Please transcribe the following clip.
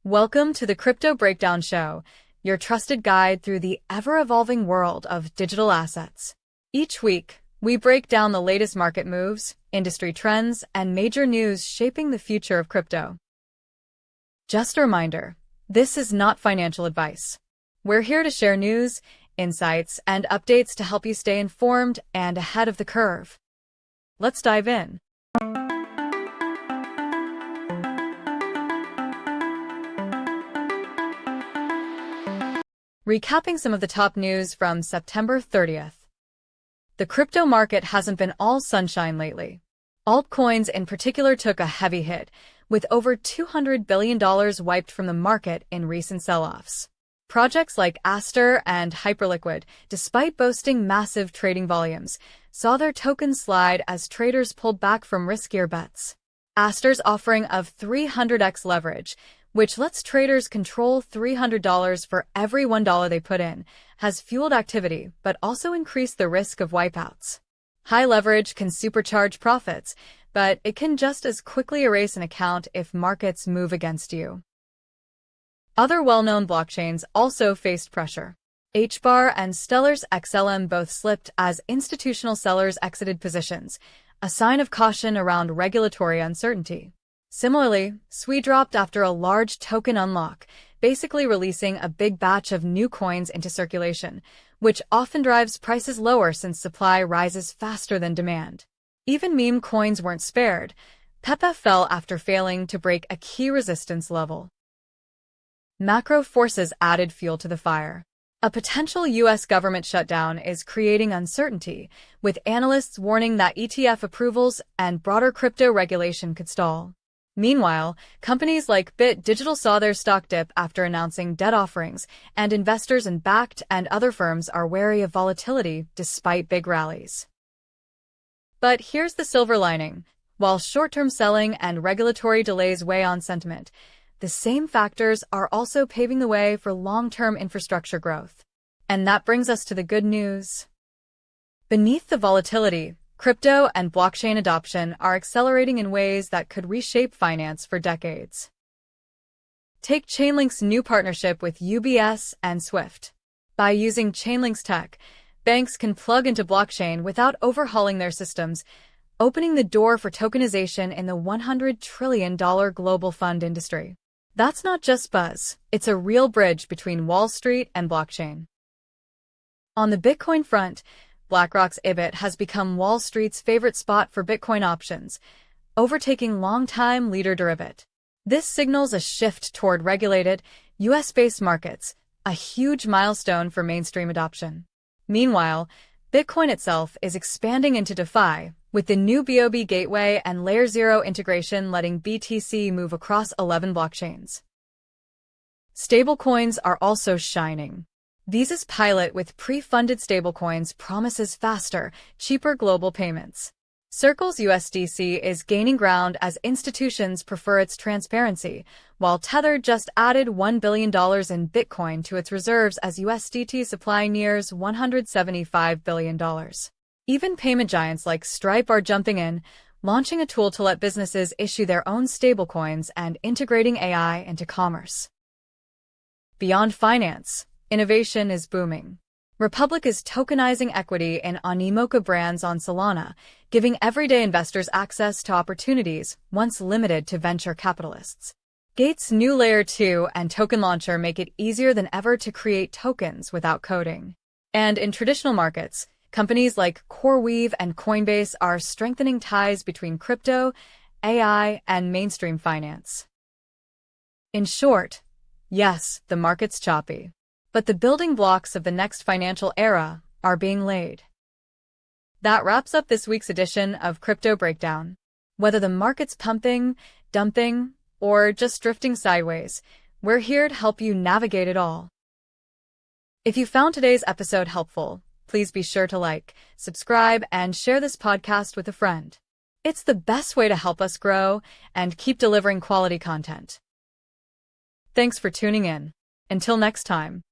Welcome to the Crypto Breakdown Show, your trusted guide through the ever-evolving world of digital assets. Each week, we break down the latest market moves, industry trends, and major news shaping the future of crypto. Just a reminder, this is not financial advice. We're here to share news, insights, and updates to help you stay informed and ahead of the curve. Let's dive in. Recapping some of the top news from September 30th. The crypto market hasn't been all sunshine lately. Altcoins in particular took a heavy hit, with over $200 billion wiped from the market in recent sell-offs. Projects like Aster and Hyperliquid, despite boasting massive trading volumes, saw their tokens slide as traders pulled back from riskier bets. Aster's offering of 300x leverage, which lets traders control $300 for every $1 they put in, has fueled activity but also increased the risk of wipeouts. High leverage can supercharge profits, but it can just as quickly erase an account if markets move against you. Other well-known blockchains also faced pressure. HBAR and Stellar's XLM both slipped as institutional sellers exited positions, a sign of caution around regulatory uncertainty. Similarly, SWI dropped after a large token unlock, basically releasing a big batch of new coins into circulation, which often drives prices lower since supply rises faster than demand. Even meme coins weren't spared. PEPE fell after failing to break a key resistance level. Macro forces added fuel to the fire. A potential U.S. government shutdown is creating uncertainty, with analysts warning that ETF approvals and broader crypto regulation could stall. Meanwhile, companies like IBIT Digital saw their stock dip after announcing debt offerings, and investors in Bakkt and other firms are wary of volatility despite big rallies. But here's the silver lining. While short-term selling and regulatory delays weigh on sentiment, the same factors are also paving the way for long-term infrastructure growth. And that brings us to the good news. Beneath the volatility, crypto and blockchain adoption are accelerating in ways that could reshape finance for decades. Take Chainlink's new partnership with UBS and Swift. By using Chainlink's tech, banks can plug into blockchain without overhauling their systems, opening the door for tokenization in the $100 trillion global fund industry. That's not just buzz, it's a real bridge between Wall Street and blockchain. On the Bitcoin front, BlackRock's IBIT has become Wall Street's favorite spot for Bitcoin options, overtaking longtime leader Deribit. This signals a shift toward regulated, US-based markets, a huge milestone for mainstream adoption. Meanwhile, Bitcoin itself is expanding into DeFi, with the new BOB gateway and Layer 0 integration letting BTC move across 11 blockchains. Stablecoins are also shining. Visa's pilot with pre-funded stablecoins promises faster, cheaper global payments. Circle's USDC is gaining ground as institutions prefer its transparency, while Tether just added $1 billion in Bitcoin to its reserves as USDT supply nears $175 billion. Even payment giants like Stripe are jumping in, launching a tool to let businesses issue their own stablecoins and integrating AI into commerce. Beyond finance, innovation is booming. Republic is tokenizing equity in Animoca brands on Solana, giving everyday investors access to opportunities once limited to venture capitalists. Gate's new Layer 2 and token launcher make it easier than ever to create tokens without coding. And in traditional markets, companies like CoreWeave and Coinbase are strengthening ties between crypto, AI, and mainstream finance. In short, yes, the market's choppy, but the building blocks of the next financial era are being laid. That wraps up this week's edition of Crypto Breakdown. Whether the market's pumping, dumping, or just drifting sideways, we're here to help you navigate it all. If you found today's episode helpful, please be sure to like, subscribe, and share this podcast with a friend. It's the best way to help us grow and keep delivering quality content. Thanks for tuning in. Until next time.